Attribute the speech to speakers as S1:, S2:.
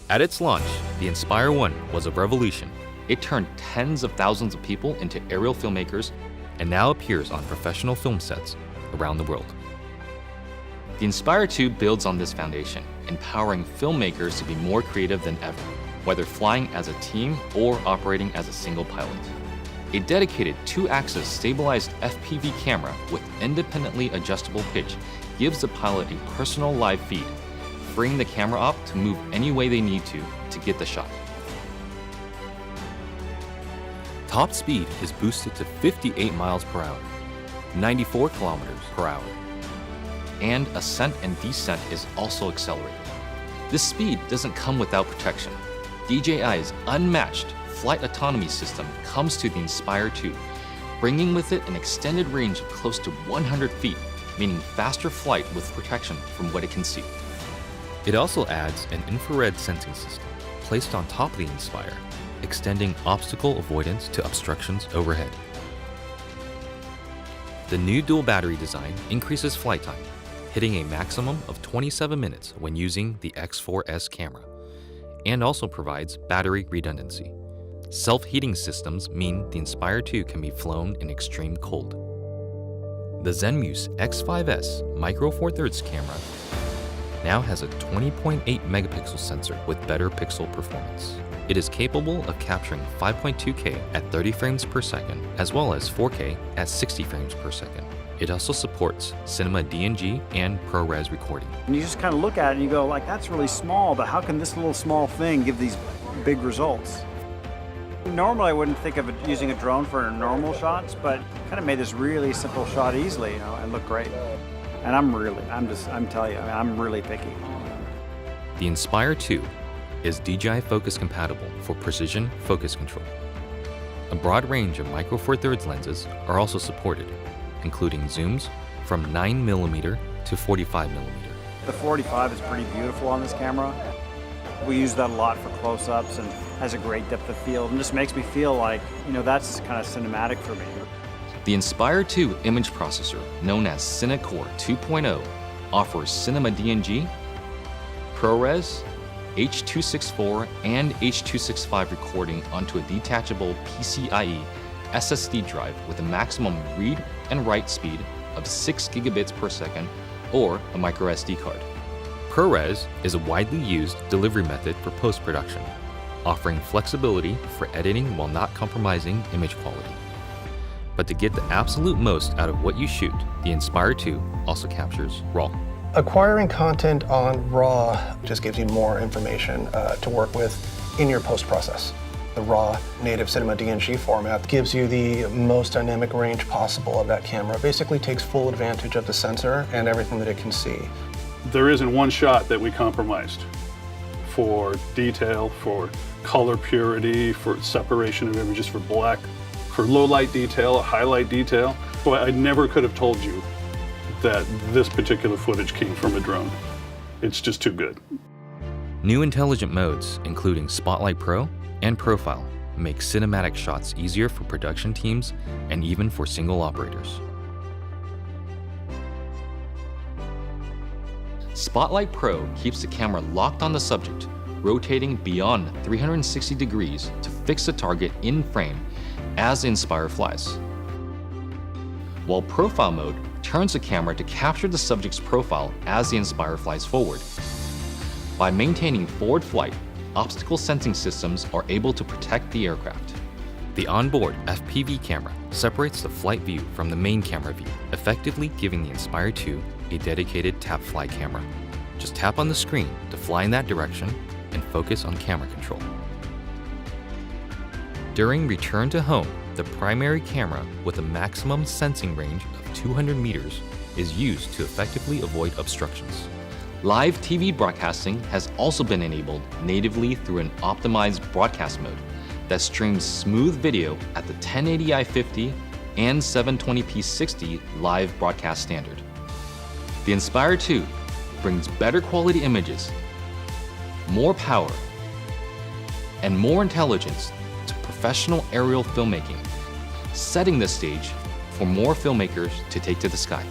S1: At its launch, the Inspire 1 was a revolution. It turned tens of thousands of people into aerial filmmakers and now appears on professional film sets around the world. The Inspire 2 builds on this foundation, empowering filmmakers to be more creative than ever, whether flying as a team or operating as a single pilot. A dedicated 2-axis stabilized FPV camera with independently adjustable pitch gives the pilot a personal live feed, freeing the camera op to move any way they need to get the shot. Top speed is boosted to 58 miles per hour, 94 kilometers per hour, and ascent and descent is also accelerated. This speed doesn't come without protection. DJI's unmatched flight autonomy system comes to the Inspire 2, bringing with it an extended range of close to 100 feet, meaning faster flight with protection from what it can see. It also adds an infrared sensing system placed on top of the Inspire, extending obstacle avoidance to obstructions overhead. The new dual battery design increases flight time, hitting a maximum of 27 minutes when using the X4S camera, and also provides battery redundancy. Self-heating systems mean the Inspire 2 can be flown in extreme cold. The Zenmuse X5S Micro Four Thirds camera now has a 20.8 megapixel sensor with better pixel performance. It is capable of capturing 5.2K at 30 frames per second, as well as 4K at 60 frames per second. It also supports Cinema DNG and ProRes recording.
S2: And you just kind of look at it and you go, like, that's really small, but how can this little small thing give these big results? Normally I wouldn't think of using a drone for normal shots, but kind of made this really simple shot easily, and look great. And I'm telling you, I'm really picky.
S1: The Inspire 2 is DJI focus compatible for precision focus control. A broad range of Micro Four Thirds lenses are also supported, including zooms from 9mm to 45mm.
S2: The 45 is pretty beautiful on this camera. We use that a lot for close-ups and has a great depth of field, and just makes me feel like, that's kind of cinematic for me.
S1: The Inspire 2 image processor, known as CineCore 2.0, offers Cinema DNG, ProRes, H.264, and H.265 recording onto a detachable PCIe SSD drive with a maximum read and write speed of 6 gigabits per second or a micro SD card. ProRes is a widely used delivery method for post-production, offering flexibility for editing while not compromising image quality. But to get the absolute most out of what you shoot, the Inspire 2 also captures RAW.
S3: Acquiring content on RAW just gives you more information to work with in your post-process. The RAW native Cinema DNG format gives you the most dynamic range possible of that camera. Basically takes full advantage of the sensor and everything that it can see.
S4: There isn't one shot that we compromised for detail, for color purity, for separation of images, for black, for low light detail, highlight detail. Boy, I never could have told you that this particular footage came from a drone. It's just too good.
S1: New intelligent modes, including Spotlight Pro and Profile, make cinematic shots easier for production teams and even for single operators. Spotlight Pro keeps the camera locked on the subject, rotating beyond 360 degrees to fix the target in frame as the Inspire flies. While Profile mode turns the camera to capture the subject's profile as the Inspire flies forward. By maintaining forward flight, obstacle sensing systems are able to protect the aircraft. The onboard FPV camera separates the flight view from the main camera view, effectively giving the Inspire 2 a dedicated tap fly camera. Just tap on the screen to fly in that direction and focus on camera control. During return to home, the primary camera with a maximum sensing range of 200 meters is used to effectively avoid obstructions. Live TV broadcasting has also been enabled natively through an optimized broadcast mode that streams smooth video at the 1080i 50 and 720p 60 live broadcast standard. The Inspire 2 brings better quality images, more power, and more intelligence to professional aerial filmmaking, setting the stage for more filmmakers to take to the sky.